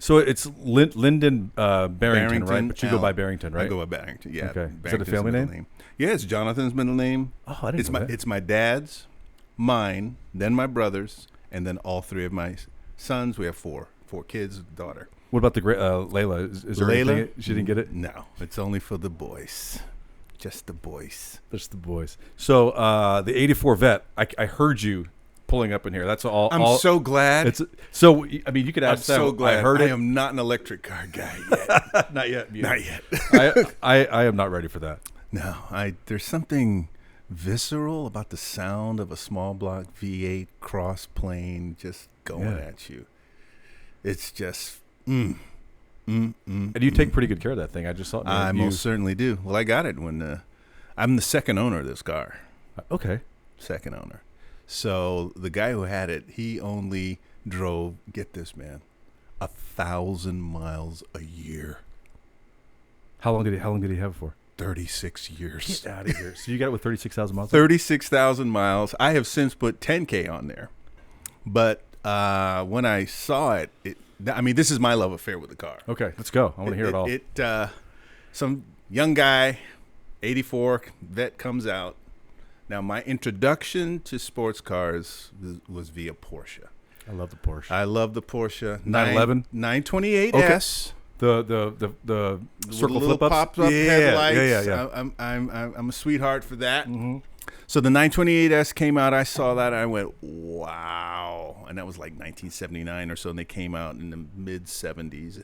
So it's Lyndon Barrington, right? But you go Allen. by Barrington, right? I go by Barrington. Yeah. Okay. Is that a Barrington's family middle name? Yeah, it's Jonathan's middle name. Oh, I didn't know that. It's my dad's, mine, then my brother's, and then all three of my sons. We have four kids, a daughter. What about the Layla? Is there Layla? anything she didn't get it? No, it's only for the boys. Just the boys. Just the boys. So the 84 Vet, I heard you pulling up in here. That's all. I'm so glad. So, I mean, you could ask I'm them. so glad. I heard it. I am not an electric car guy yet. Not yet. Not yet. I am not ready for that. No, there's something visceral about the sound of a small block V8 cross plane just going at you. It's just, And you take pretty good care of that thing. I just saw it. I most certainly do. Well, I got it when I'm the second owner of this car. Okay. Second owner. So the guy who had it, he only drove, get this, man, 1,000 miles a year. How long did he have it for? 36 years. Get out of here. So you got it with 36,000 miles? 36,000 miles. I have since put 10K on there. But when I saw it, I mean, this is my love affair with the car. Okay, let's go. I want to hear it all. Some young guy, 84 Vet comes out. Now, my introduction to sports cars was via Porsche. I love the Porsche. I love the Porsche 911? 928S. The circle little flip-ups? pop-up headlights. Yeah. I'm a sweetheart for that. Mm-hmm. So the 928S came out. I saw that. I went, wow. And that was like 1979 or so. And they came out in the mid-70s.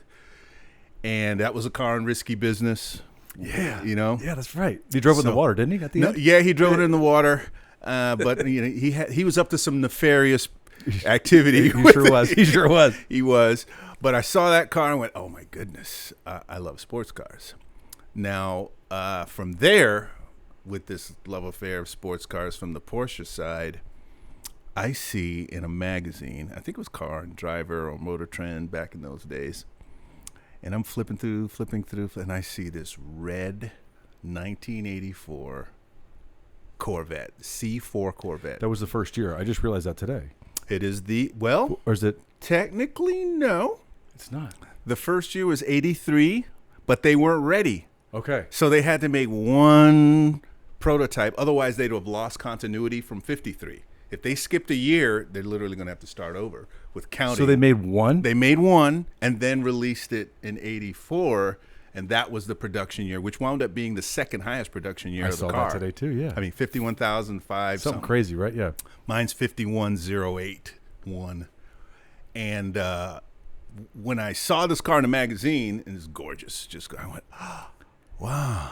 And that was a car in risky business. Yeah. You know? Yeah, that's right. He drove it in the water, didn't he, at the end? Yeah, he drove it in the water. But you know, he was up to some nefarious activity. He sure was. He sure was. He was. But I saw that car and went, oh, my goodness. I love sports cars. Now, from there, with this love affair of sports cars from the Porsche side, I see in a magazine, I think it was Car and Driver or Motor Trend back in those days, and I'm flipping through, and I see this red 1984 Corvette, C4 Corvette. That was the first year. I just realized that today. It is Or is it? technically, no. It's not. The first year was 83, but they weren't ready. Okay. So they had to make one prototype. Otherwise, they'd have lost continuity from 53. If they skipped a year, they're literally going to have to start over with counting. So they made one? They made one and then released it in 84, and that was the production year, which wound up being the second highest production year of the car. I saw that today, too, yeah. I mean, 51,005. Something crazy, right? Yeah. Mine's 51,081. And when I saw this car in a magazine, and it's gorgeous, I went, oh, wow.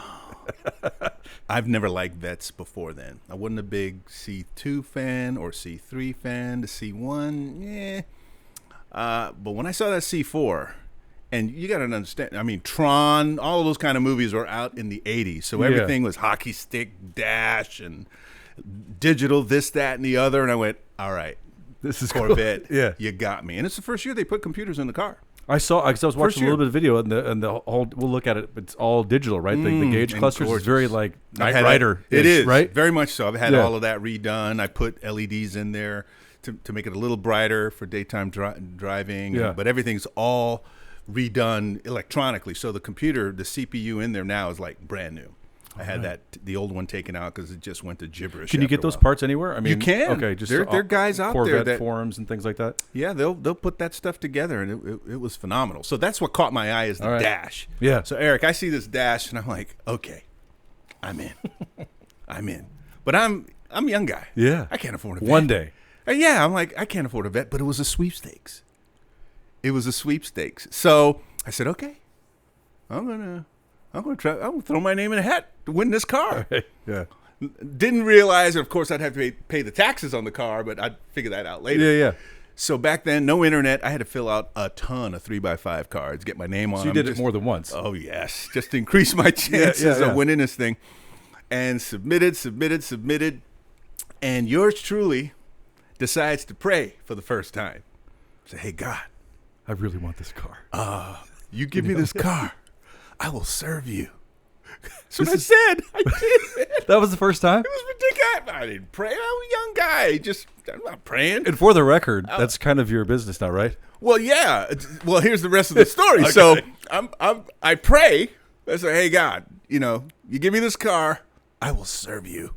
I've never liked Vets before then. I wasn't a big C2 fan or C3 fan. The C1, but when I saw that C4, and you got to understand, I mean, Tron, all of those kind of movies were out in the 80s. So everything was hockey stick, dash, and digital, this, that, and the other. And I went, all right, this is Corvette. Cool. Yeah. You got me. And it's the first year they put computers in the car. I saw, because I was watching a little bit of video, and the whole, we'll look at it, it's all digital, right? The gauge clusters is very like Knight Rider. It is, right? Very much so. I've had all of that redone. I put LEDs in there to make it a little brighter for daytime driving. Yeah. But everything's all redone electronically. So the computer, the CPU in there now is like brand new. I had the old one taken out because it just went to gibberish. Can you get those parts anywhere? I mean, you can. Okay, just there are guys out Corvette there that forums and things like that. Yeah, they'll put that stuff together, and it was phenomenal. So that's what caught my eye is the dash. Yeah. So Eric, I see this dash, and I'm like, okay, I'm in. I'm in. But I'm a young guy. Yeah. I can't afford a vet. One day. Yeah, I'm like, I can't afford a vet, but it was a sweepstakes. So I said, okay, I'm gonna throw my name in a hat to win this car. Yeah. Didn't realize, of course, I'd have to pay the taxes on the car, but I'd figure that out later. Yeah. So back then, no internet. I had to fill out a ton of 3x5 cards, get my name on them. So you did it more than once. Oh, yes. Just to increase my chances of winning this thing. And submitted. And yours truly decides to pray for the first time. Say, hey, God. I really want this car. You give me this car. I will serve you. That's what I said. I did. That was the first time? It was ridiculous. I didn't pray. I'm a young guy. I'm not praying. And for the record, that's kind of your business now, right? Well, yeah. Well, here's the rest of the story. Okay. So I pray. I say, hey, God, you give me this car, I will serve you.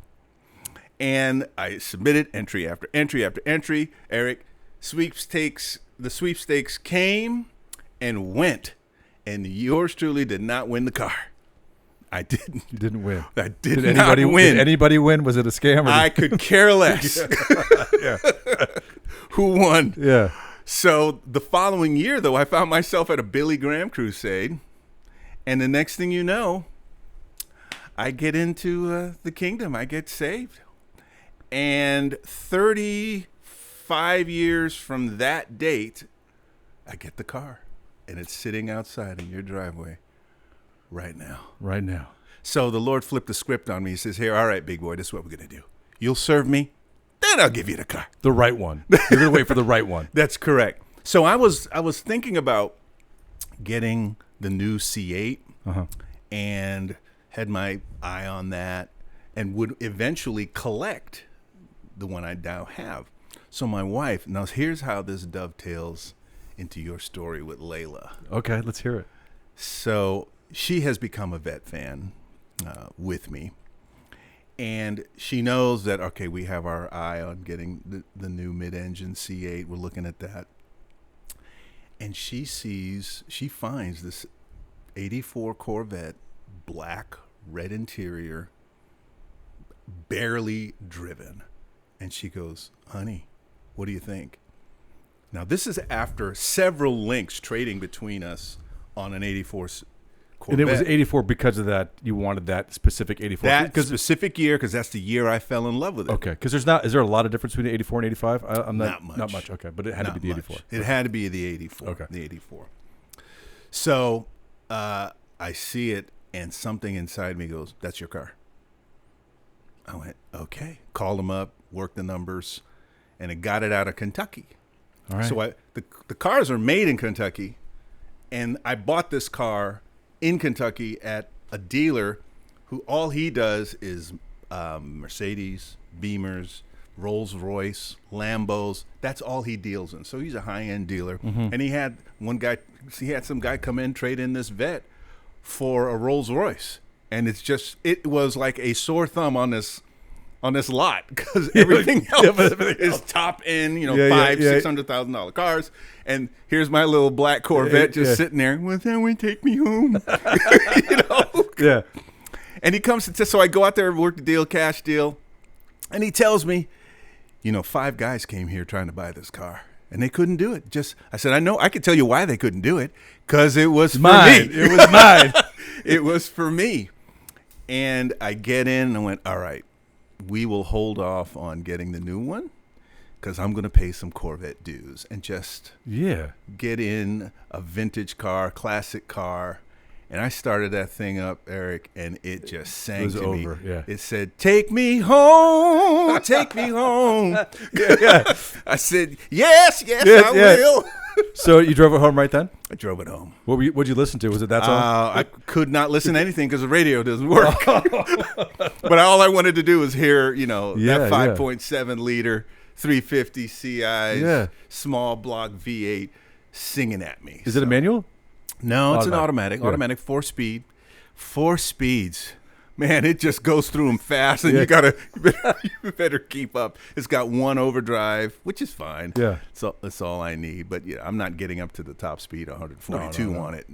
And I submitted entry after entry after entry. Eric, the sweepstakes came and went. And yours truly did not win the car. I didn't. You didn't win. I did not win. Did anybody win? Was it a scam? I could care less. Yeah. Who won? Yeah. So the following year, though, I found myself at a Billy Graham crusade. And the next thing you know, I get into the kingdom. I get saved. And 35 years from that date, I get the car. And it's sitting outside in your driveway right now. Right now. So the Lord flipped the script on me. He says, here, all right, big boy, this is what we're going to do. You'll serve me, then I'll give you the car. The right one. You're going to wait for the right one. That's correct. So I was thinking about getting the new C8 and had my eye on that and would eventually collect the one I now have. So my wife, now here's how this dovetails into your story with Layla. Okay, let's hear it. So she has become a Vette fan with me. And she knows that, okay, we have our eye on getting the new mid-engine C8. We're looking at that. And she finds this 84 Corvette, black, red interior, barely driven. And she goes, honey, what do you think? Now, this is after several links trading between us on an 84 Corvette. And it was 84 because of that. You wanted that specific 84. That specific year, because that's the year I fell in love with it. Okay, because is there a lot of difference between the 84 and 85? Not much. Not much. Okay, but it had to be the 84. It had to be the 84. Okay, the 84. So I see it, and something inside me goes, "That's your car." I went, okay. Called him up, worked the numbers, and it got it out of Kentucky. All right. So the cars are made in Kentucky, and I bought this car in Kentucky at a dealer who all he does is Mercedes, Beamers, Rolls Royce, Lambos. That's all he deals in. So he's a high-end dealer. And he had some guy come in, trade in this Vette for a Rolls Royce. And it was like a sore thumb on this lot, because everything else is top end, $500,000-$600,000 cars. And here's my little black Corvette sitting there. Well, then we take me home. Yeah. And he comes to, so I go out there and work the deal, cash deal. And he tells me, 5 guys came here trying to buy this car, and they couldn't do it. I said, I know, I could tell you why they couldn't do it, because it was for me. It was mine. It was for me. And I get in and I went, all right, we will hold off on getting the new one, because I'm going to pay some Corvette dues and just get in a vintage car, classic car. And I started that thing up, Eric, and it just sang to me. Yeah. It said, take me home, take me home. I said, yes, I will. So you drove it home right then? I drove it home. What'd you listen to? Was it that song? I could not listen to anything because the radio doesn't work. But all I wanted to do was hear, that 5.7 liter 350 CI small block V8 singing at me. Is it a manual? No, it's an automatic. Automatic 4-speed. 4 speeds. Man, it just goes through them fast, and you better keep up. It's got 1 overdrive, which is fine. Yeah, so that's all I need. But I'm not getting up to the top speed 142 on it.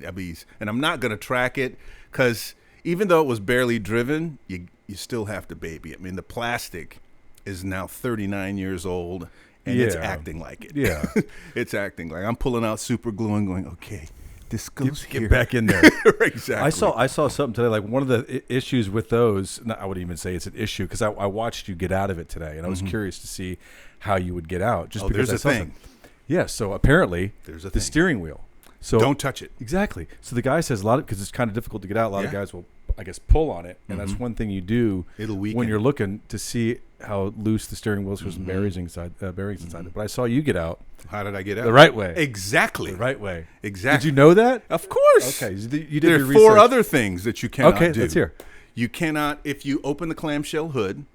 And I'm not going to track it, because even though it was barely driven, you still have to baby it. I mean, the plastic is now 39 years old, and it's acting like it. Yeah, it's acting like I'm pulling out super glue and going, okay. This goes get back in there. Exactly. I saw something today. Like, one of the issues with those, I wouldn't even say it's an issue, because I watched you get out of it today, and I was curious to see how you would get out. Just because there's a thing. Yeah. So apparently, there's the steering wheel. So don't touch it. Exactly. So the guy says because it's kind of difficult to get out. A lot of guys will, I guess, pull on it, and that's one thing you do when you're looking to see how loose the steering wheel is, with some bearings inside it. But I saw you get out. How did I get out? The right way. Exactly. The right way. Exactly. Did you know that? Of course. Okay. You did there your are 4 research. other things that you cannot do. Okay, let's hear. You cannot, if you open the clamshell hood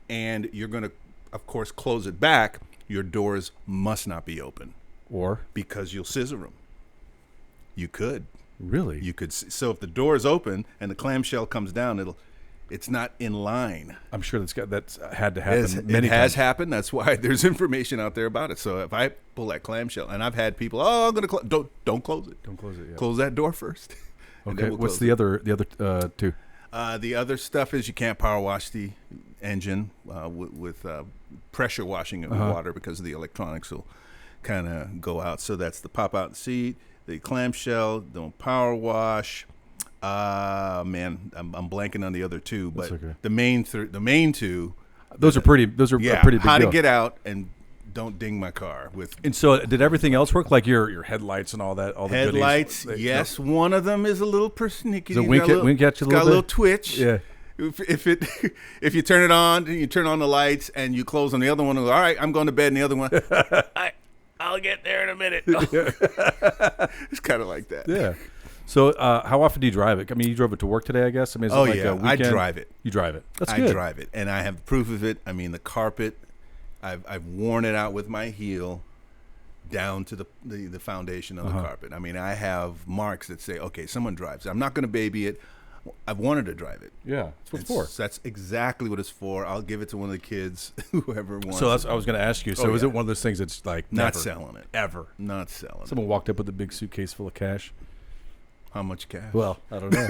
and you're going to, of course, close it back, your doors must not be open. Or? Because you'll scissor them. You could. Really? You could. So if the door is open and the clamshell comes down, it's not in line. I'm sure that's had to happen It has happened. That's why there's information out there about it. So if I pull that clamshell, and I've had people, I'm going to don't close it. Don't close it yet. Close that door first. Okay. What's the other two? The other stuff is you can't power wash the engine with pressure washing it with water, because the electronics will kind of go out. So that's the pop out seat, the clamshell, don't power wash. Man, I'm blanking on the other two, but okay. the main two. Those are pretty. Those are a pretty big how deal. to get out and don't ding my car with. And so, did everything else work? Like your headlights and all that? All the headlights, goodies? yes. No. One of them is a little persnickety. Does it wink at you a little bit? Got a little twitch. Yeah. If you turn it on, you turn on the lights, and you close on the other one. All right, I'm going to bed. And the other one, I'll get there in a minute. It's kind of like that. Yeah. So, how often do you drive it? I mean, you drove it to work today, I guess. I mean, is it like a weekend? I drive it. You drive it. That's good. I drive it, and I have proof of it. I mean, the carpet, I've worn it out with my heel down to the foundation of the carpet. I mean, I have marks that say, okay, someone drives it. I'm not going to baby it. I've wanted to drive it. Yeah, that's what it's for. That's exactly what it's for. I'll give it to one of the kids, whoever wants. So I was going to ask you. So is it one of those things that's like not selling it ever? Not selling. Someone walked up with a big suitcase full of cash. How much cash? Well, I don't know.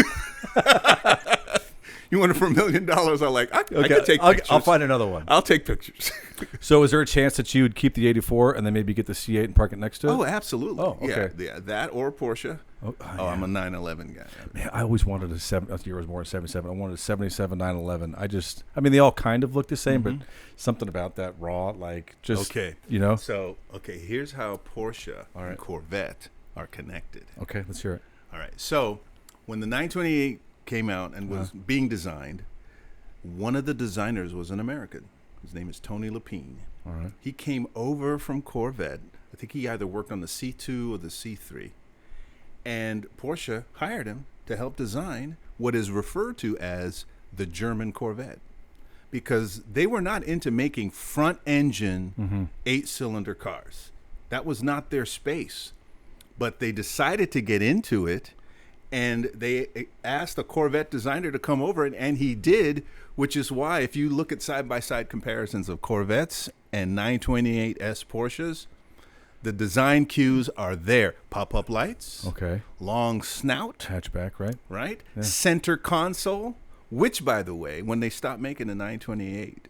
You want it for $1 million? I'm like, I can take pictures. I'll find another one. I'll take pictures. So is there a chance that you would keep the 84 and then maybe get the C8 and park it next to it? Oh, absolutely. Oh, okay. Yeah, that or a Porsche. Oh, I'm a 911 guy. Man, I always wanted a 77. I wanted a 77 911. I mean, they all kind of look the same, but something about that raw, like just, you know? So, here's how Porsche and Corvette are connected. Okay, let's hear it. All right. So when the 928 came out and was being designed, one of the designers was an American. His name is Tony Lapine. All right. He came over from Corvette. I think he either worked on the C2 or the C3. And Porsche hired him to help design what is referred to as the German Corvette, because they were not into making front-engine 8-cylinder cars. That was not their space. But they decided to get into it, and they asked a Corvette designer to come over, and he did, which is why if you look at side-by-side comparisons of Corvettes and 928S Porsches, the design cues are there. Pop-up lights. Okay. Long snout. Hatchback, right? Right? Yeah. Center console, which, by the way, when they stopped making the 928,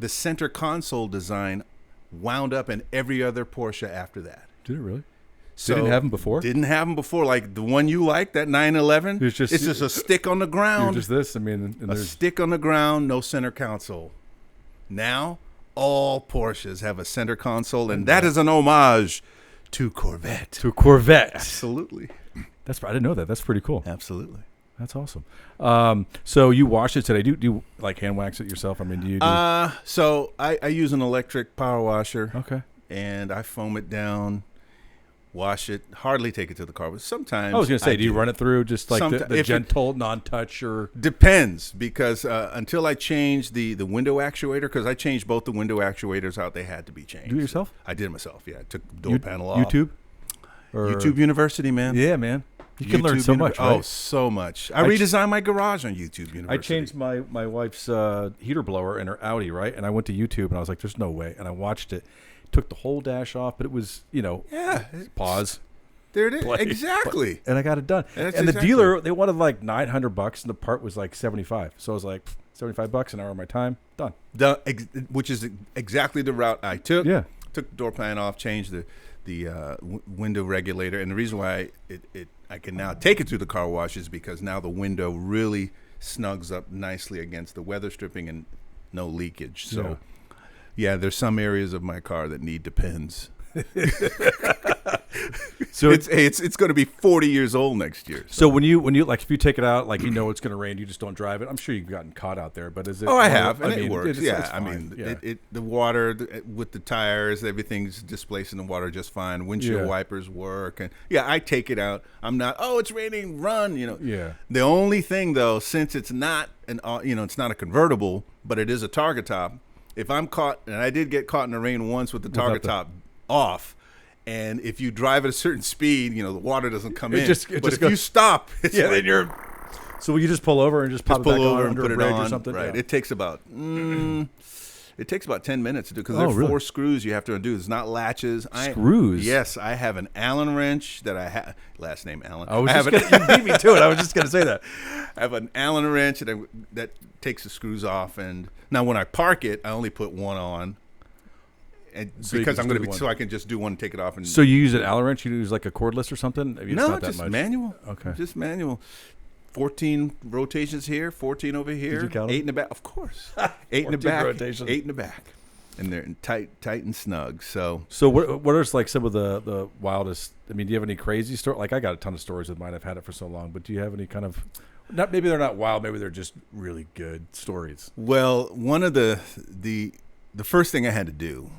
the center console design wound up in every other Porsche after that. Did it really? So didn't have them before? Didn't have them before. Like the one you like, that 911, it's just a stick on the ground. Just this. I mean, a stick on the ground, no center console. Now, all Porsches have a center console, and that is an homage to Corvette. To Corvette. Absolutely. I didn't know that. That's pretty cool. Absolutely. That's awesome. So you washed it today. Do you like hand wax it yourself? I mean, do you? So I use an electric power washer. Okay. And I foam it down. Wash it, hardly take it to the car, but sometimes I was going to say, do you run it through just like the gentle non-touch or? Depends, because until I changed the window actuator, because I changed both the window actuators out, they had to be changed. Do it yourself? I did it myself, yeah. I took the door panel off. YouTube? YouTube University, man. Yeah, man. You can learn so much, right? Oh, so much. I redesigned my garage on YouTube University. I changed my wife's heater blower in her Audi, right? And I went to YouTube, and I was like, there's no way. And I watched it. Took the whole dash off, but it was, pause. There it is. Exactly. And I got it done. And the dealer, they wanted like $900, and the part was like $75. So I was like, $75 an hour of my time, done. Which is exactly the route I took. Yeah. Took the door pan off, changed the window regulator, and the reason why I can now take it to the car wash is because now the window really snugs up nicely against the weather stripping and no leakage. So. Yeah. Yeah, there's some areas of my car that need Depends. So it's going to be 40 years old next year. So when you like if you take it out, like it's going to rain, you just don't drive it. I'm sure you've gotten caught out there, but is it? Oh, I have, and it works. It's fine. The water with the tires, everything's displacing the water just fine. Windshield wipers work, and I take it out. I'm not. Oh, it's raining. Run. Yeah. The only thing though, since it's not it's not a convertible, but it is a target top. If I'm caught, and I did get caught in the rain once with the target top off. And if you drive at a certain speed, the water doesn't come in. But if you stop, then you're. So you just pull over and just pop it back on under a bridge or something? Right. Yeah. It takes about 10 minutes to do because there's 4 screws you have to undo. It's not latches. Screws? Yes, I have an Allen wrench that I have. Last name Allen. You beat me to it. I was just going to say that. I have an Allen wrench that takes the screws off. And now when I park it, I only put one on. And so because I'm going to be, so I can just do one and take it off. And so you use an Allen wrench? You use like a cordless or something? No, just manual. Okay, just manual. 14 rotations here, 14 over here. Did you count 8 in the back, of course. 8 in the back, rotations. 8 in the back, and they're tight and snug. So what are like some of the wildest? I mean, do you have any crazy stories? Like I got a ton of stories with mine. I've had it for so long, but do you have any kind of? Maybe they're not wild. Maybe they're just really good stories. Well, one of the first thing I had to do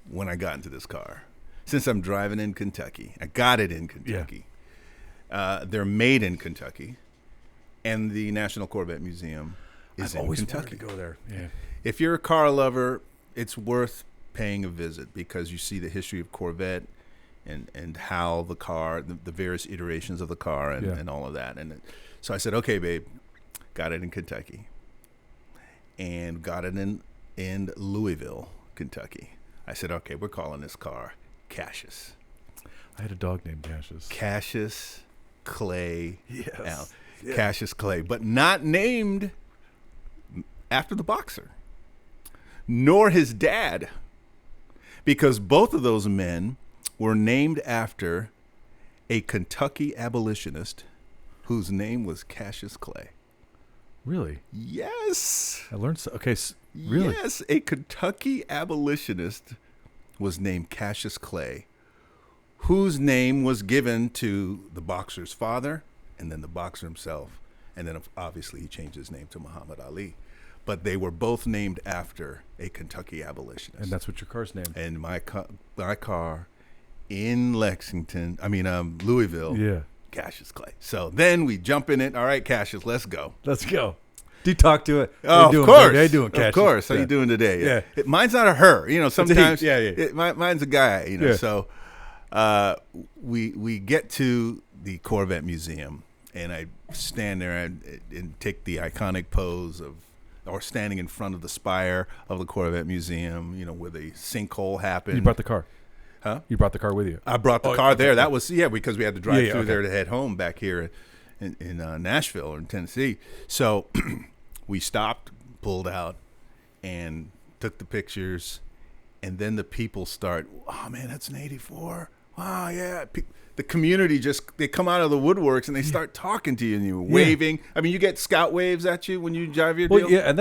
when I got into this car, since I'm driving in Kentucky, I got it in Kentucky. Yeah. They're made in Kentucky, and the National Corvette Museum is in Kentucky. I've always wanted to go there. Yeah. If you're a car lover, it's worth paying a visit because you see the history of Corvette and how the car, the various iterations of the car and all of that. And so I said, okay, babe, got it in Kentucky, and got it in Louisville, Kentucky. I said, okay, we're calling this car Cassius. I had a dog named Cassius. Cassius Clay. Yes. Yeah. Cassius Clay, but not named after the boxer, nor his dad, because both of those men were named after a Kentucky abolitionist whose name was Cassius Clay. Really? Yes. I learned so. Okay, really? Yes, a Kentucky abolitionist was named Cassius Clay, whose name was given to the boxer's father and then the boxer himself. And then obviously he changed his name to Muhammad Ali. But they were both named after a Kentucky abolitionist. And that's what your car's named. And my car in Louisville. Yeah. Cassius Clay. So then we jump in it. All right, Cassius, let's go. Let's go. Do you talk to it? Oh, of course. How you doing, Cassius? Of course. How you doing today? Yeah. Mine's not a her. Sometimes mine's a guy. Yeah. So we get to the Corvette Museum, and I stand there and take the iconic pose or standing in front of the spire of the Corvette Museum, where the sinkhole happened. You brought the car? Huh? You brought the car with you? I brought the car there. That was, because we had to drive through there to head home back here in Nashville or in Tennessee. So we stopped, pulled out, and took the pictures. And then the people start, oh, man, that's an 84. Wow, yeah. The community they come out of the woodworks and they start talking to you and you're waving. I mean, you get scout waves at you when you drive your deal. Yeah, and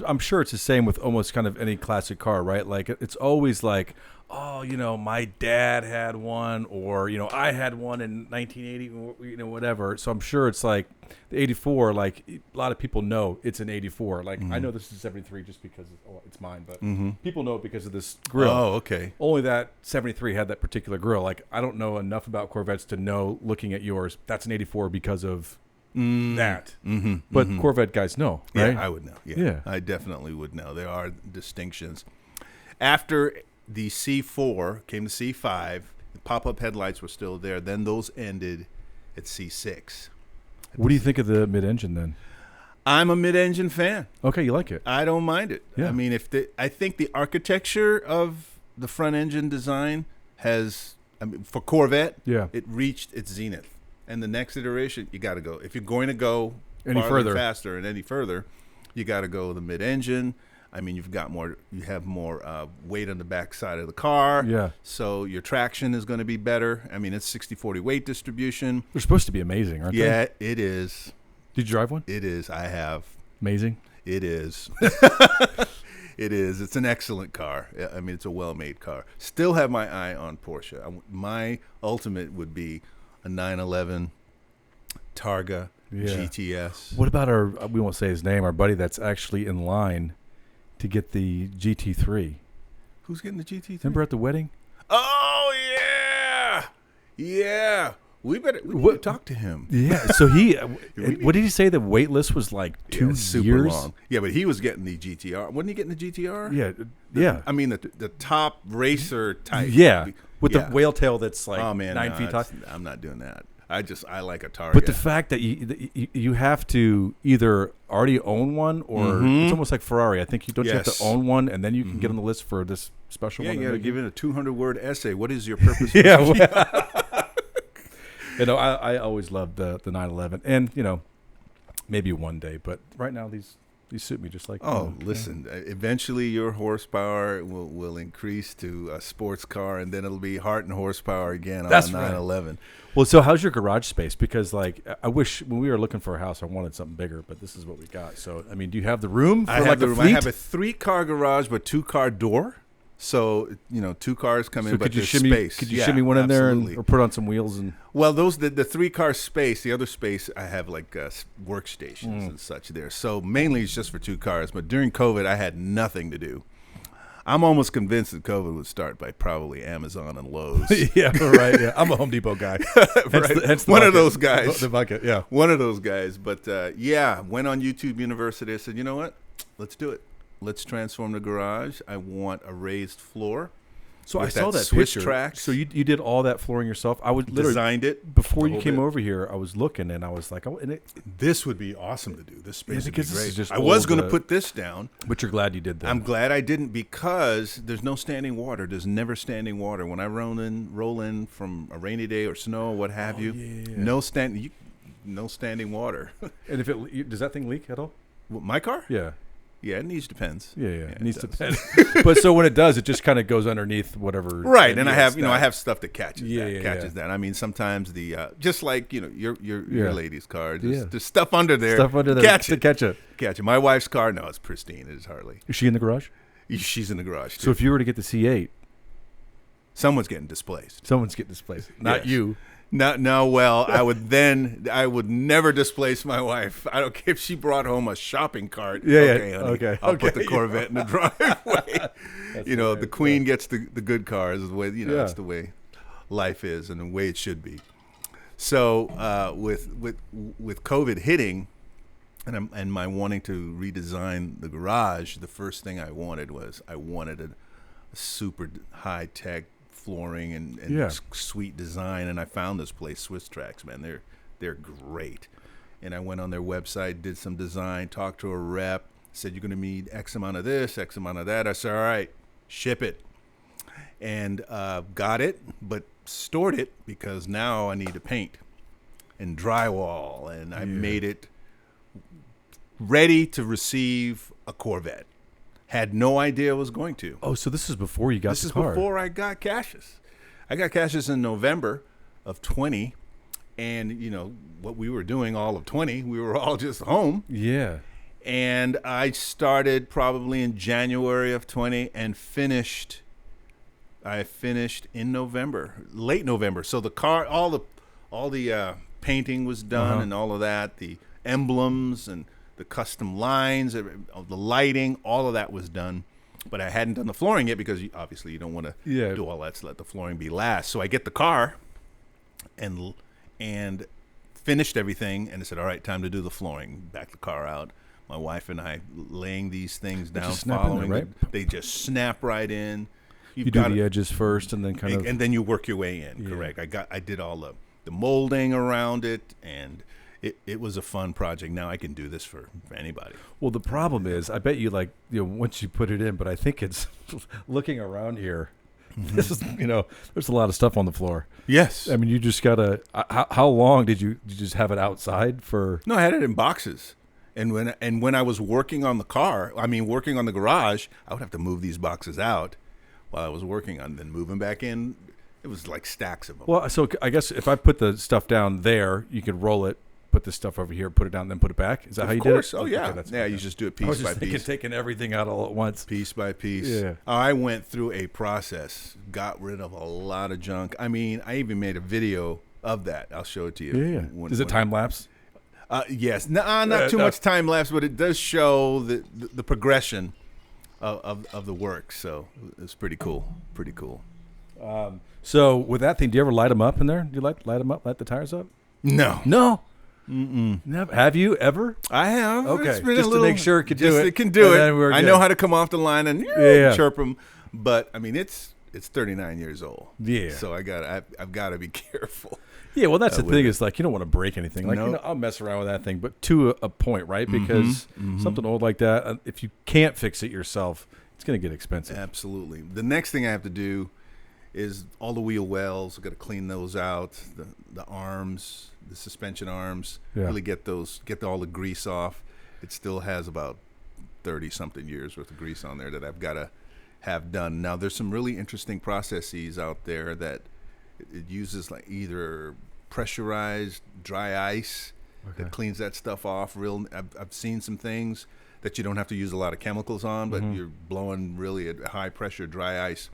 I'm sure it's the same with almost kind of any classic car, right? Like it's always like, oh, my dad had one, or I had one in 1980, whatever. So I'm sure it's like the 84. Like a lot of people know it's an 84. Like I know this is 73 just because it's mine, but people know it because of this grill. Oh, okay. Only that 73 had that particular grill. Like I don't know enough about Corvettes to know, looking at yours, that's an 84 because of that. But Corvette guys know, right? Yeah, I would know. Yeah, I definitely would know. There are distinctions. After the C4 came to C5, the pop-up headlights were still there. Then those ended at C6. What do you think of the mid-engine then? I'm a mid-engine fan. Okay, you like it? I don't mind it. Yeah. I mean, I think the architecture of the front engine design has, for Corvette, it reached its zenith. And the next iteration, you got to go. If you're going to go any further, faster and any further, you got to go the mid-engine. I mean, you have more weight on the back side of the car. Yeah. So your traction is going to be better. I mean, it's 60-40 weight distribution. They're supposed to be amazing, aren't they? Yeah, it is. Did you drive one? It is. I have. Amazing. It is. It is. It's an excellent car. I mean, it's a well-made car. Still have my eye on Porsche. My ultimate would be a 911 Targa GTS. What about we won't say his name, our buddy that's actually in line to get the GT3. Who's getting the GT3? Remember at the wedding? Oh, yeah. Yeah. We better talk to him. Yeah. So what did he say? The wait list was like 2 super years? Long. Yeah, but he was getting the GTR. Wasn't he getting the GTR? Yeah. Yeah. I mean, the top racer type. Yeah. With the whale tail that's like 9 feet tall. I'm not doing that. I like a Targa. But the fact that you have to either already own one or it's almost like Ferrari. I think you have to own one and then you can get on the list for this special one. Yeah, give it a 200-word essay. What is your purpose? I always loved the 911, and maybe one day, but right now these suit me just like. Listen, eventually your horsepower will increase to a sports car, and then it'll be heart and horsepower again on a 911. Right. Well, so how's your garage space? Because I wish when we were looking for a house, I wanted something bigger, but this is what we got. So I mean, do you have the room? I have the room. I have a 3-car garage, but 2-car door. So 2 cars come in, but there's space. Could you shimmy one in there or put on some wheels and? Well, the 3-car space, the other space, I have like workstations and such there. So mainly it's just for 2 cars. But during COVID, I had nothing to do. I'm almost convinced that COVID would start by probably Amazon and Lowe's. Yeah, right. Yeah, I'm a Home Depot guy. Hence the one bucket. Of those guys. The bucket, yeah. One of those guys. But went on YouTube University. I said, you know what? Let's do it. Let's transform the garage. I want a raised floor. So I saw that Swiss picture. Tracks. So you did all that flooring yourself? I would literally designed it before you came over here. I was looking and I was like, this would be awesome to do. This space would be great. I was was going to put this down, but you're glad you did that. I'm glad I didn't because there's no standing water. There's never standing water when I roll in from a rainy day or snow, what have you. Yeah. No standing water. And does that thing leak at all? My car? Yeah. Yeah, it needs depends. Yeah, it needs depends. But so when it does, it just kind of goes underneath whatever. Right, and I have I have stuff that catches that. I mean, sometimes the just like your lady's car, there's stuff under there. Catch it. My wife's car, no, it's pristine. It is hardly. Is she in the garage? She's in the garage too. So if you were to get the C8, someone's getting displaced. Not you. No. Well, I would never displace my wife. I don't care if she brought home a shopping cart. Okay, honey, okay. I'll put the Corvette in the driveway. The queen gets the good cars. The way that's the way life is and the way it should be. So with COVID hitting, and my wanting to redesign the garage, the first thing I wanted a super high tech flooring and sweet design, and I found this place, Swiss Tracks, man. They're great. And I went on their website, did some design, talked to a rep, said you're going to need X amount of this, X amount of that. I said, all right, ship it. And got it, but stored it because now I need to paint and drywall, and I made it ready to receive a Corvette. Had no idea I was going to. Oh, so this is before you got the car. This is before I got Cassius. I got Cassius in November of 20, and what we were doing all of 20, we were all just home. Yeah. And I started probably in January of 20 and finished in November, late November. So the car, all the painting was done and all of that, the emblems and the custom lines, the lighting, all of that was done. But I hadn't done the flooring yet because obviously you don't want to do all that to let the flooring be last. So I get the car and finished everything, and I said, all right, time to do the flooring. Back the car out. My wife and I laying these things down, following there, right? They just snap right in. You do the edges first and then and then you work your way in. Correct. I did all the molding around it, and it was a fun project. Now I can do this for anybody. Well, the problem is, I bet you once you put it in, but I think it's looking around here. This is there's a lot of stuff on the floor. Yes. I mean, you just gotta. How long did you just have it outside for? No, I had it in boxes. And when I was working on the car, working on the garage, I would have to move these boxes out while I was working on them, move them back in. It was like stacks of them. Well, so I guess if I put the stuff down there, you could roll it put this stuff over here, put it down, then put it back? Is that how you did it? Oh, yeah. Okay, yeah, you just do it piece by piece. I was just thinking taking everything out all at once. Piece by piece. Yeah. I went through a process, got rid of a lot of junk. I mean, I even made a video of that. I'll show it to you. Yeah. Is it time lapse? Yes. Not too much time lapse, but it does show the progression of the work. So it's pretty cool. Pretty cool. So with that thing, do you ever light them up in there? Do you light them up, light the tires up? No. Never. Have you ever? I have. Okay, just to make sure it can do it. It can do it. I know how to come off the line and chirp them. But I mean, it's 39 years old. Yeah. So I've got to be careful. Yeah, well, that's the thing is like you don't want to break anything. Like I'll mess around with that thing, but to a point, right? Because something old like that, if you can't fix it yourself, it's going to get expensive. Absolutely. The next thing I have to do is all the wheel wells. I've got to clean those out. The arms, the suspension arms. Really get all the grease off. It still has about 30-something years worth of grease on there that I've got to have done. Now, there's some really interesting processes out there that it uses like either pressurized dry ice that cleans that stuff off. I've seen some things that you don't have to use a lot of chemicals on, but you're blowing really at high pressure dry ice.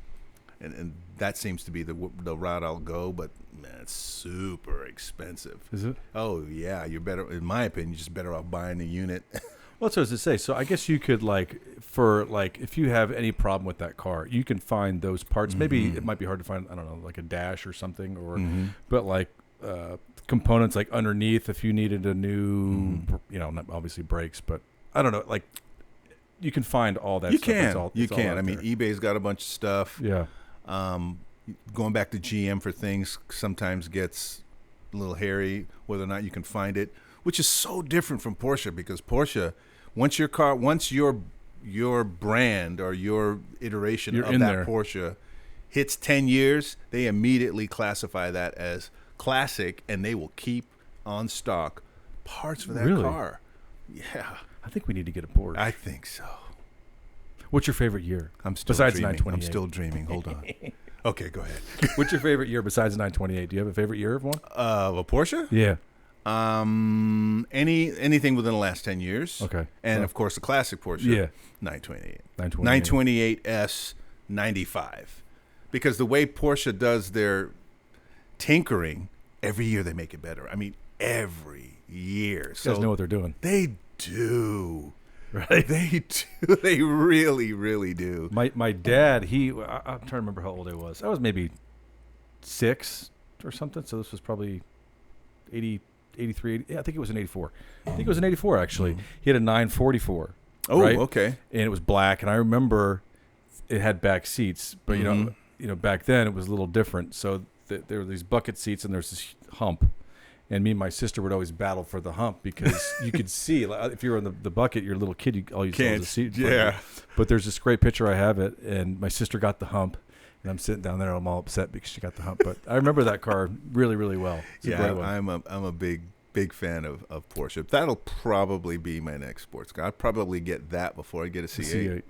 And that seems to be the route I'll go, but man, it's super expensive. Is it? Oh yeah, you're better, in my opinion, you're just better off buying a unit. Well, that's what I was to say. So I guess you could if you have any problem with that car, you can find those parts. Maybe it might be hard to find, I don't know, like a dash or something, but like components like underneath if you needed a new, not obviously brakes, but I don't know, like you can find all that stuff. You can. I mean, eBay's got a bunch of stuff. Yeah. Going back to GM for things sometimes gets a little hairy, whether or not you can find it, which is so different from Porsche, because Porsche, once your brand or your iteration of that Porsche hits 10 years, they immediately classify that as classic, and they will keep on stock parts for that car. Yeah. I think we need to get a Porsche. I think so. What's your favorite year? Besides 928. I'm still dreaming. Hold on. Okay, go ahead. What's your favorite year besides 928? Do you have a favorite year of one? Of a Porsche? Yeah. Anything within the last 10 years. Okay. And of course, the classic Porsche. Yeah. 928. 928S 95. Because the way Porsche does their tinkering, every year they make it better. I mean, every year. You guys know what they're doing. They do. Right? They do. They really, really do. My dad, I'm trying to remember how old I was. I was maybe 6 or something. So this was probably 83. I think it was an 84. I think it was an 84, actually. He had a 944. Oh, right? Okay. And it was black. And I remember it had back seats. But, you know, back then it was a little different. So there were these bucket seats and there's this hump. And me and my sister would always battle for the hump because you could see, like, if you were in the bucket, you're a little kid, all you saw was a seat. Yeah. But there's this great picture I have it, and my sister got the hump, and I'm sitting down there, and I'm all upset because she got the hump. But I remember that car really, really well. It's a great one. I'm a big fan of Porsche. That'll probably be my next sports car. I'll probably get that before I get a C8.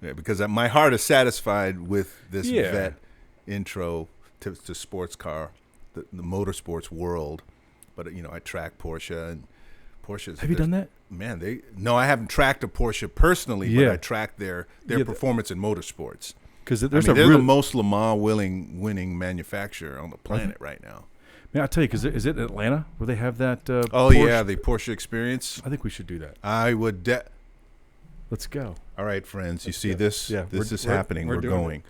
Yeah, because my heart is satisfied with this Vette intro to sports car, the motorsports world. But, you know, I track Porsche and Porsche. Have you done that? Man, no, I haven't tracked a Porsche personally, but I tracked their performance in motorsports. Because they're the most Le Mans winning manufacturer on the planet right now. Man, I'll tell you, because is it in Atlanta where they have that? Porsche? Yeah, the Porsche experience. I think we should do that. I would. Let's go. All right, friends. You see this? Yeah, this is happening. We're going.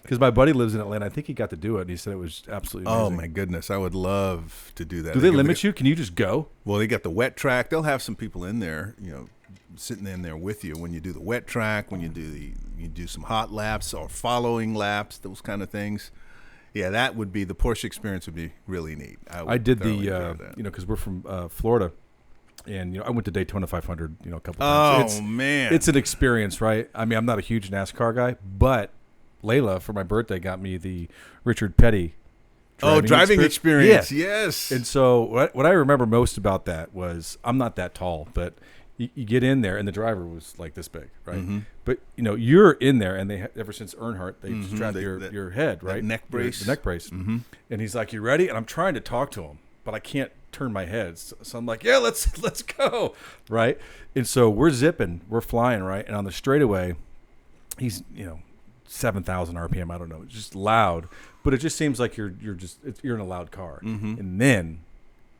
Because my buddy lives in Atlanta. I think he got to do it, and he said it was absolutely amazing. Oh, my goodness. I would love to do that. Do they limit you? Can you just go? Well, they got the wet track. They'll have some people in there, you know, sitting in there with you when you do the wet track, when you do some hot laps or following laps, those kind of things. Yeah, that would be, the Porsche experience would be really neat. I did because we're from Florida. And, you know, I went to Daytona 500, a couple times. Oh, man. It's an experience, right? I mean, I'm not a huge NASCAR guy, but Layla, for my birthday, got me the Richard Petty driving experience. Yeah. Yes. And so what I remember most about that was, I'm not that tall, but you get in there, and the driver was like this big, right? Mm-hmm. But, you're in there, and they ever since Earnhardt, they strap your head, right? Neck brace. The neck brace. Mm-hmm. And he's like, you ready? And I'm trying to talk to him, but I can't turn my head. So I'm like, yeah, let's go, right? And so we're zipping, we're flying, right? And on the straightaway, he's 7,000 RPM. I don't know, it's just loud, but it just seems like you're in a loud car. And then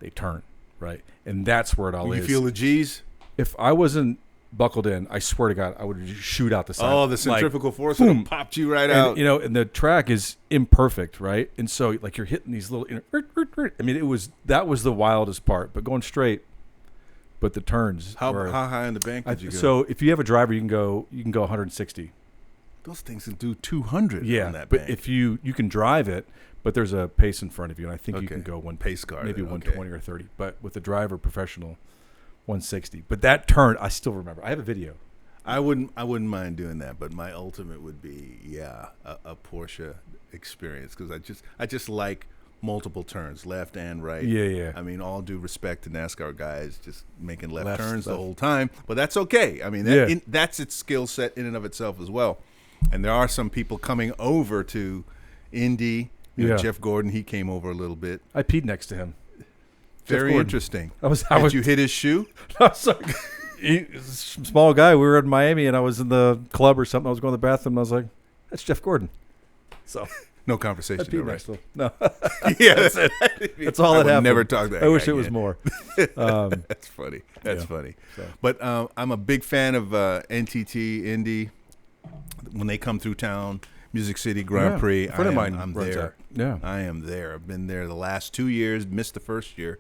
they turn, right? And that's where it all is. You feel the G's? If I wasn't buckled in, I swear to God, I would just shoot out the side. Oh, the centrifugal force would have popped you right out. And the track is imperfect, right? And so like you're hitting these little. I mean, that was the wildest part. But going straight, but the turns. How high in the bank did you go? So if you have a driver, you can go 160. Those things can do 200. Yeah, on that but bank. if you can drive it, but there's a pace in front of you, and I think you can go one pace car, maybe 120 or 30. But with the driver professional, 160. But that turn, I still remember. I have a video. I wouldn't mind doing that, but my ultimate would be a Porsche experience, because I just like multiple turns, left and right. Yeah. I mean, all due respect to NASCAR guys just making left turns the whole time, but that's okay. I mean, that's its skill set in and of itself as well. And there are some people coming over to Indy. Jeff Gordon, he came over a little bit. I peed next to him. Very interesting. Did you hit his shoe? No, sorry. Small guy. We were in Miami, and I was in the club or something. I was going to the bathroom, and I was like, "That's Jeff Gordon." So no conversation. I peed next to him. No. Yeah, that's it. That's all that happened. Never talk that. I wish it was more. That's funny. That's funny. So. But I'm a big fan of NTT Indy when they come through town. Music City Grand Prix. A friend of mine I'm runs there. that. Yeah, I am there. I've been there the last 2 years. Missed the first year.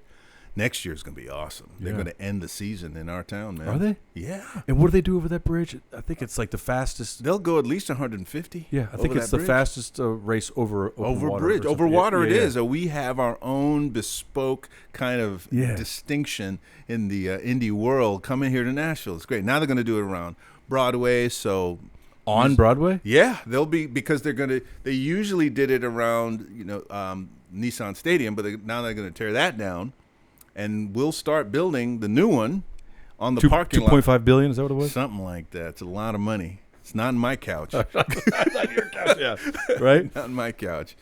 Next year is going to be awesome. They're going to end the season in our town, man. Are they? Yeah. And what do they do over that bridge? I think it's like the fastest. They'll go at least 150. Yeah, I think it's the fastest race over water bridge. Over water, it is. We have our own bespoke kind of distinction in the Indy world. Coming here to Nashville, it's great. Now they're going to do it around Broadway. So on Broadway? Yeah, they'll be, because they usually did it around Nissan Stadium, but now they're going to tear that down. And we'll start building the new one on the parking lot. $2.5 billion, is that what it was? Something like that. It's a lot of money. It's not in my couch. Not your couch, yeah. Right? Not in my couch.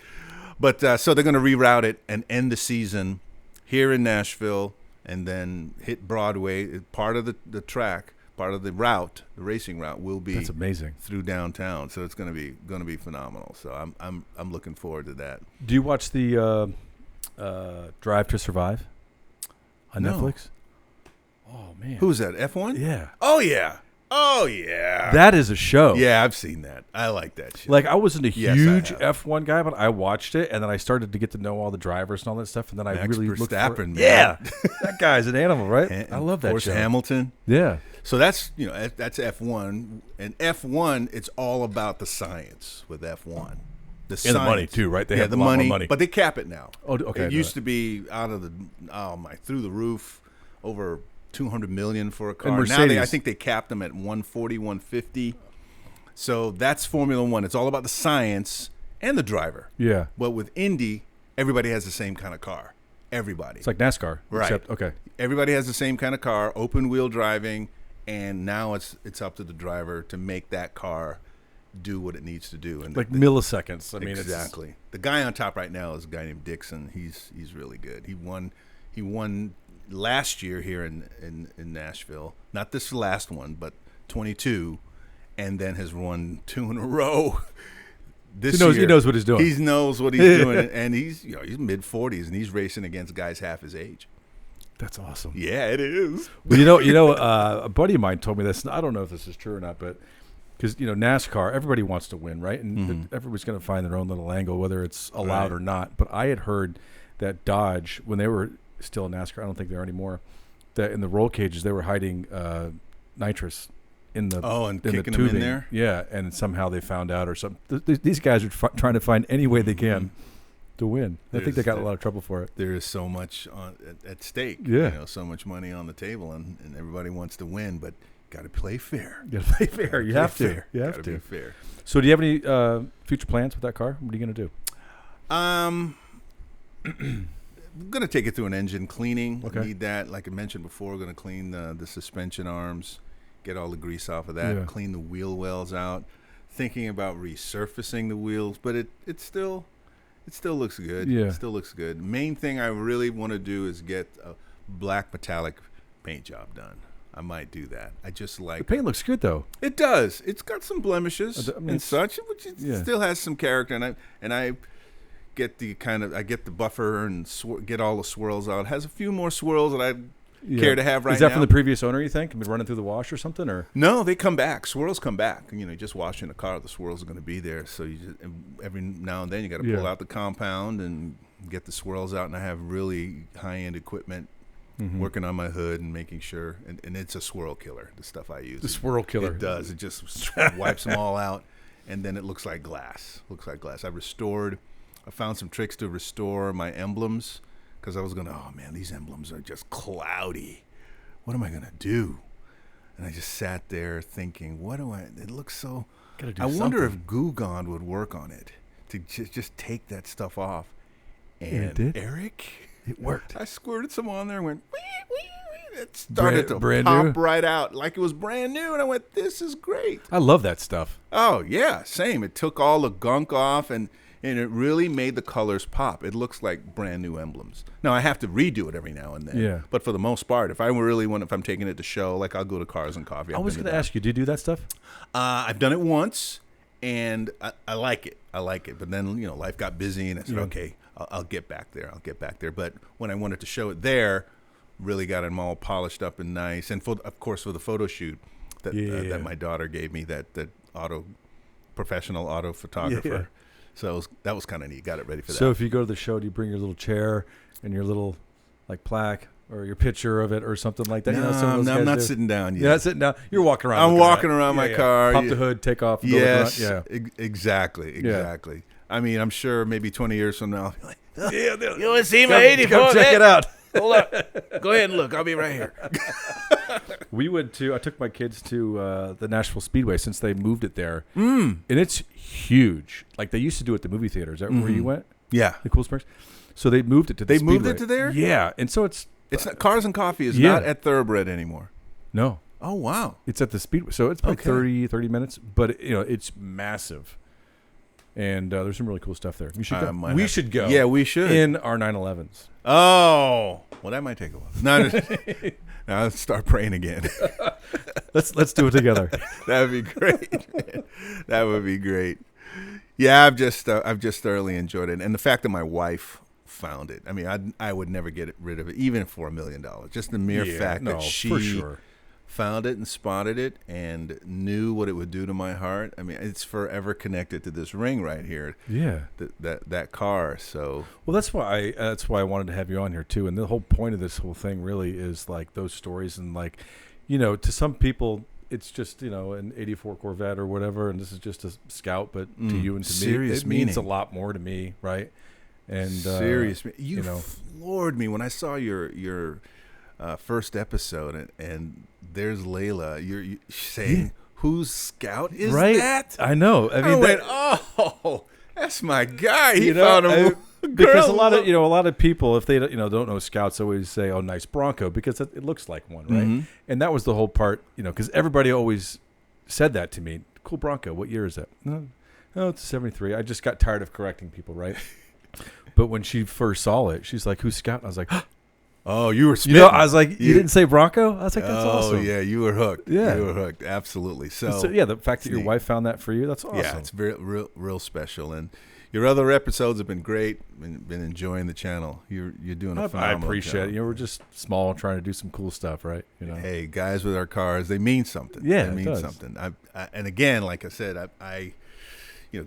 But so they're going to reroute it and end the season here in Nashville, and then hit Broadway. Part of the track, part of the route, the racing route, will be that's amazing through downtown. So it's going to be phenomenal. So I'm looking forward to that. Do you watch the Drive to Survive? On Netflix? Oh, man. Who's that, F1? Yeah. Oh, yeah. That is a show. Yeah, I've seen that. I like that shit. Like, I wasn't a huge F1 guy, but I watched it, and then I started to get to know all the drivers and all that stuff, and then I really looked for it. Man. Yeah. That guy's an animal, right? I love that show. Hamilton. Yeah. So that's that's F1. And F1, it's all about the science with F1. And the money too, right? They have the a lot more money, but they cap it now. Oh, okay. It used to be out of through the roof, over $200 million for a car. And Mercedes, now I think they capped them at 140, 150. So that's Formula One. It's all about the science and the driver. Yeah. But with Indy, everybody has the same kind of car. Everybody. It's like NASCAR, right? Okay. Everybody has the same kind of car, open wheel driving, and now it's up to the driver to make that car do what it needs to do, and like milliseconds. I mean, exactly. The guy on top right now is a guy named Dixon. He's really good. He won last year here in Nashville. Not this last one, but 22, and then has won 2 in a row. This year, he knows what he's doing. He knows what he's doing, and he's mid-40s, and he's racing against guys half his age. That's awesome. Yeah, it is. Well, a buddy of mine told me this. I don't know if this is true or not, but. Because, NASCAR, everybody wants to win, right? And everybody's going to find their own little angle, whether it's allowed or not. But I had heard that Dodge, when they were still in NASCAR, I don't think they are anymore, that in the roll cages, they were hiding nitrous in the kicking them in there? Yeah, and somehow they found out or something. These guys are trying to find any way they can to win. I think they got a lot of trouble for it. There is so much at stake. Yeah. So much money on the table, and everybody wants to win, but got to play fair. You got to play fair. You have to. You have to be fair. So, do you have any future plans with that car? What are you going to do? I'm going to take it through an engine cleaning. Okay. Need that. Like I mentioned before, going to clean the suspension arms, get all the grease off of that, clean the wheel wells out. Thinking about resurfacing the wheels, but it's still It still looks good. Yeah. It still looks good. Main thing I really want to do is get a black metallic paint job done. I might do that. I just like the paint looks good though. It does. It's got some blemishes and such, which it still has some character. And I get the buffer and get all the swirls out. It has a few more swirls that I care to have right now. Is that from the previous owner, you think? I mean, running through the wash or something, or no? They come back. Swirls come back. Just washing the car, the swirls are going to be there. So every now and then you got to pull out the compound and get the swirls out. And I have really high end equipment. Working on my hood and making sure, and it's a swirl killer, the stuff I use. The swirl killer. It does. It just wipes them all out, and then it looks like glass. I found some tricks to restore my emblems, because I was going, oh, man, these emblems are just cloudy. What am I going to do? And I just sat there thinking, it looks so, I wonder if Goo Gone would work on it, to just take that stuff off. And it did? Eric... It worked. I squirted some on there and went, wee, wee, wee. It started to pop right out like it was brand new. And I went, this is great. I love that stuff. Oh, yeah, same. It took all the gunk off, and it really made the colors pop. It looks like brand new emblems. Now, I have to redo it every now and then. Yeah. But for the most part, if I'm taking it to show, like I'll go to Cars and Coffee. I was going to ask you, do you do that stuff? I've done it once, and I like it. But then, life got busy, and I said, okay. I'll get back there. But when I wanted to show it there, really got them all polished up and nice. And of course, for the photo shoot that my daughter gave me, that professional auto photographer. Yeah. So that was kind of neat. Got it ready for that. So if you go to the show, do you bring your little chair and your little plaque or your picture of it or something like that? No, I'm not sitting down yet. You're not sitting down. You're walking around. I'm walking around my car. Pop the hood, take off. Yes. Yeah. Exactly. Yeah. I mean, I'm sure maybe 20 years from now, I'll be like, you want to see my 84? Come check it out. Hold up. Go ahead and look. I'll be right here. I took my kids to the Nashville Speedway since they moved it there. And it's huge. Like they used to do it at the movie theater. Is that where you went? Yeah. The Cool Springs? So they moved it to the Speedway. Moved it to there? Yeah. And so it's not, Cars and Coffee is not at Thoroughbred anymore. No. Oh, wow. It's at the Speedway. So it's probably 30 minutes. But, it's massive. And there's some really cool stuff there. You should go. We should go. Yeah, we should. In our 911s. Oh. Well, that might take a while. No, now let's start praying again. Let's do it together. That would be great. Man. That would be great. Yeah, I've just thoroughly enjoyed it. And the fact that my wife found it. I mean, I would never get rid of it, even for $1 million. Just the mere fact that she for sure. found it and spotted it and knew what it would do to my heart. I mean, it's forever connected to this ring right here. Yeah, that car. So well, that's why I wanted to have you on here too. And the whole point of this whole thing really is like those stories and like, to some people it's just an '84 Corvette or whatever, and this is just a Scout. But to you and to me, it means a lot more to me, right? And serious, you floored me when I saw your first episode, and there's Layla. You're saying, whose Scout is that? I know. I went, oh, that's my guy. He found a because a lot of people, if they don't know Scouts, always say, "Oh, nice Bronco," because it looks like one, right? Mm-hmm. And that was the whole part, because everybody always said that to me. Cool Bronco. What year is that? No, it's a '73. I just got tired of correcting people, right? But when she first saw it, she's like, "Who's Scout?" And I was like, "Oh, you were spitting." I was like, "You didn't say Bronco?" I was like, "That's awesome." Oh yeah, you were hooked. Yeah, you were hooked. Absolutely. So yeah, the fact that your wife found that for you, that's awesome. Yeah, it's very real special. And your other episodes have been great. Been enjoying the channel. You're doing a phenomenal job. I appreciate it. We're just small, trying to do some cool stuff, right? Hey, guys with our cars, they mean something. Yeah, they mean something. And again, like I said,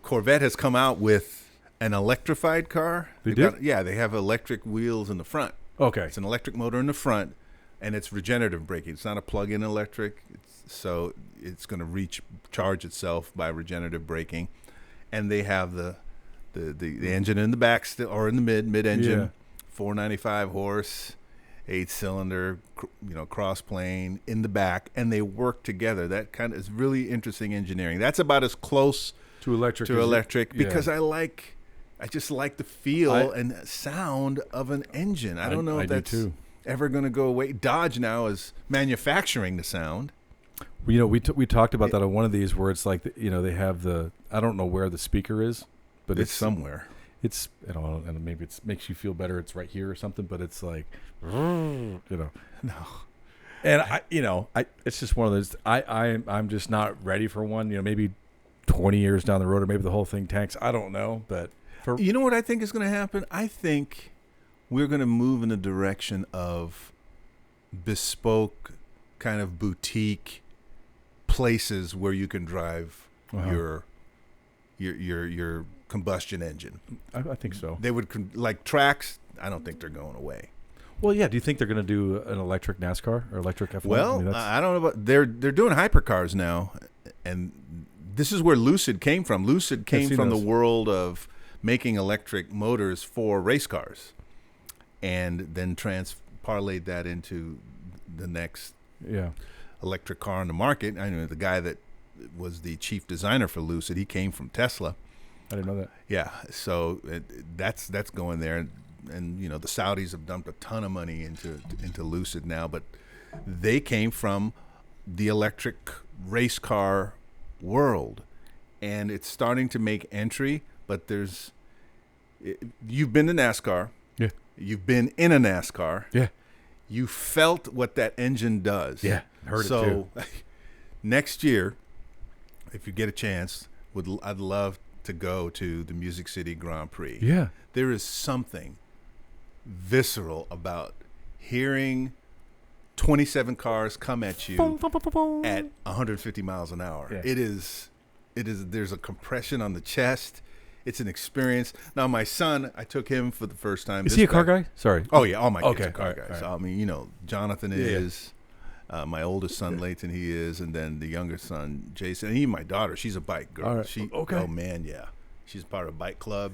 Corvette has come out with an electrified car. They do? They have electric wheels in the front. Okay. It's an electric motor in the front, and it's regenerative braking. It's not a plug-in electric, so it's going to recharge itself by regenerative braking. And they have the engine in the back still, or in the mid-engine, 495 horse, 8-cylinder, cross-plane in the back, and they work together. That kind of is really interesting engineering. That's about as close to electric because I just like the feel and sound of an engine. I don't know if that's ever going to go away. Dodge now is manufacturing the sound. We talked about that on one of these where it's like, they have I don't know where the speaker is, but it's somewhere. it's, and maybe it makes you feel better. It's right here or something, but it's like, No. And it's just one of those. I'm just not ready for one. Maybe 20 years down the road, or maybe the whole thing tanks. I don't know, but you know what I think is going to happen? I think we're going to move in the direction of bespoke, kind of boutique places where you can drive your combustion engine. I think so. They would like tracks. I don't think they're going away. Well, yeah. Do you think they're going to do an electric NASCAR or electric F1? Well, I don't know. But they're doing hypercars now, and this is where Lucid came from. Lucid came from the world of making electric motors for race cars, and then parlayed that into the next electric car on the market. I know the guy that was the chief designer for Lucid. He came from Tesla. I didn't know that. Yeah, so that's going there, and the Saudis have dumped a ton of money into Lucid now, but they came from the electric race car world, and it's starting to make entry. But you've been to NASCAR, yeah. You've been in a NASCAR, yeah. You felt what that engine does, yeah. Heard it too. So next year, if you get a chance, I'd love to go to the Music City Grand Prix. Yeah. There is something visceral about hearing 27 cars come at you at 150 miles an hour. Yeah. It is there's a compression on the chest. It's an experience. Now my son, I took him for the first time. Is he a car guy? Sorry. Oh yeah, all my kids okay. are car guys. Right. I mean, Jonathan is. My oldest son, Layton, he is, and then the younger son, Jason, and even my daughter, she's a bike girl. All right. Oh man, yeah, she's part of a bike club.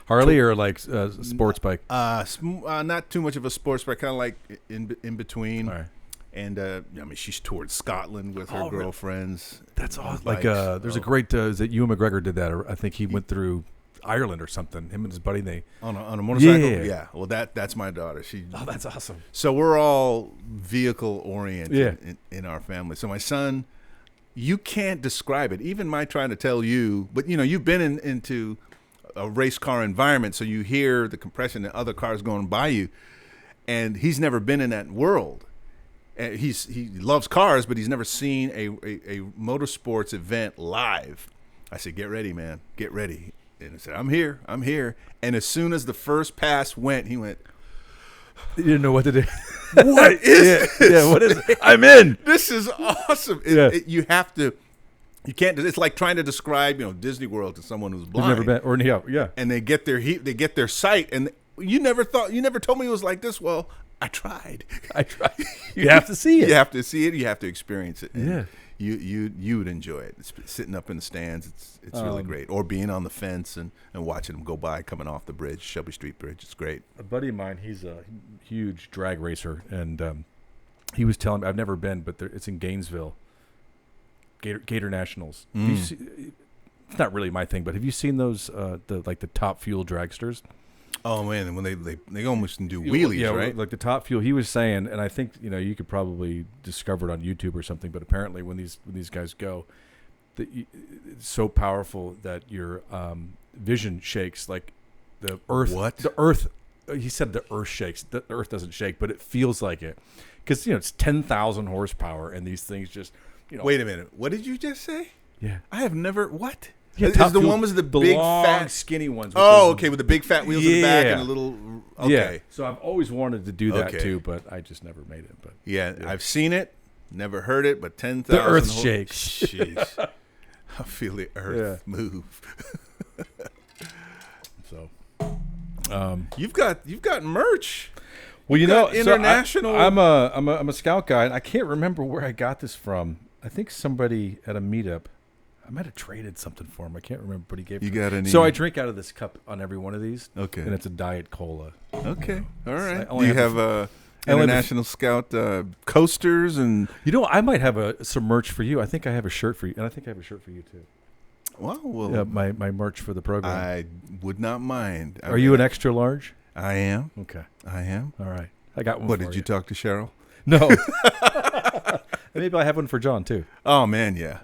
Harley or like sports bike? Not too much of a sports bike, kind of like in between. All right. And I mean, she's toured Scotland with her girlfriends. That's awesome. Like there's a great is that Ewan McGregor did that, or I think he went through Ireland or something. Him and his buddy, they on a motorcycle. Yeah. Well, that's my daughter. That's awesome. So we're all vehicle oriented in our family. So my son, you can't describe it. Even my trying to tell you, but you've been into a race car environment, so you hear the compression and other cars going by you, and he's never been in that world. And he loves cars, but he's never seen a motorsports event live. I said, "Get ready, man. Get ready." And I said, I'm here. And as soon as the first pass went, he went, you didn't know what to do. What is this? Yeah, what is it? I'm in. This is awesome. You have to, you can't, it's like trying to describe, Disney World to someone who's blind. They've never been, or yeah. And they get their sight, and you never told me it was like this. Well, I tried. You have to see it. You have to see it. You have to experience it. Yeah. You would enjoy it. It's sitting up in the stands. It's really great. Or being on the fence and watching them go by coming off the bridge, Shelby Street Bridge. It's great. A buddy of mine, he's a huge drag racer, and he was telling me, I've never been, but it's in Gainesville, Gator Nationals. It's not really my thing, but have you seen those the Top Fuel dragsters? Oh man, when they almost do wheelies, right? Like the Top Fuel. He was saying, and I think you could probably discover it on YouTube or something. But apparently, when these guys go, it's so powerful that your vision shakes. Like the Earth. What? The Earth. He said the Earth shakes. The Earth doesn't shake, but it feels like it, because it's 10,000 horsepower, and these things just. Wait a minute. What did you just say? Yeah. I have never. What? Yeah, is the one was the big long, fat skinny ones? With the big fat wheels in the back and a little. Okay. Yeah. So I've always wanted to do that too, but I just never made it. But yeah, I've seen it, never heard it, but 10,000. The Earth shakes. Jeez, I feel the Earth move. So, you've got merch. Well, international. So I'm a scout guy, and I can't remember where I got this from. I think somebody at a meetup. I might have traded something for him. I can't remember, but he gave. You got any? So I drink out of this cup on every one of these. Okay. And it's a Diet Cola. Okay. All right. Do you have International Scout coasters and? I might have some merch for you. I think I have a shirt for you, and I think I have a shirt for you too. Well, yeah, my merch for the program. I would not mind. Are you an extra large? I am. Okay. I am. All right. I got one. What for did you talk to Cheryl? No. Maybe I have one for John too. Oh man, yeah.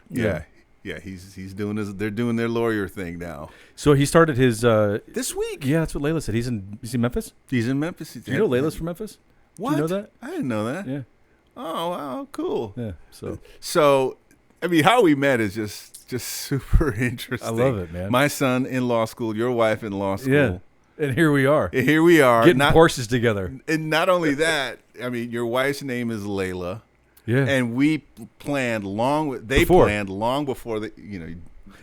Yeah, he's doing his. They're doing their lawyer thing now. So he started his this week. Yeah, that's what Layla said. He's in Memphis. He's in Memphis. Do you know Layla's from Memphis? What? Do you know that? I didn't know that. Yeah. Oh wow, cool. Yeah. So, I mean, how we met is just super interesting. I love it, man. My son in law school, your wife in law school. Yeah. And here we are. Getting Porsches together. And not only that, I mean, your wife's name is Layla. Yeah. And we planned planned long before the,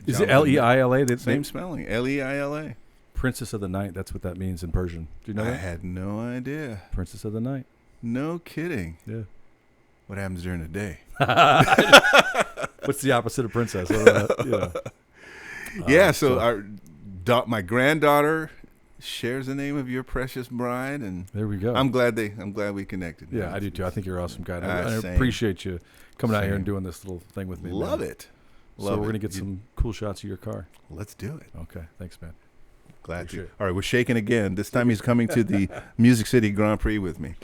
Is it Leila? Same spelling. Leila. Princess of the Night. That's what that means in Persian. Do you know that? I had no idea. Princess of the Night. No kidding. Yeah. What happens during the day? What's the opposite of princess? So my granddaughter shares the name of your precious bride, and there we go. I'm glad we connected. Yeah, I do too. I think you're an awesome guy. I appreciate you coming out here and doing this little thing with me. Love it. So we're gonna get some cool shots of your car. Let's do it. Okay, thanks, man. Glad to. All right, we're shaking again. This time he's coming to the Music City Grand Prix with me.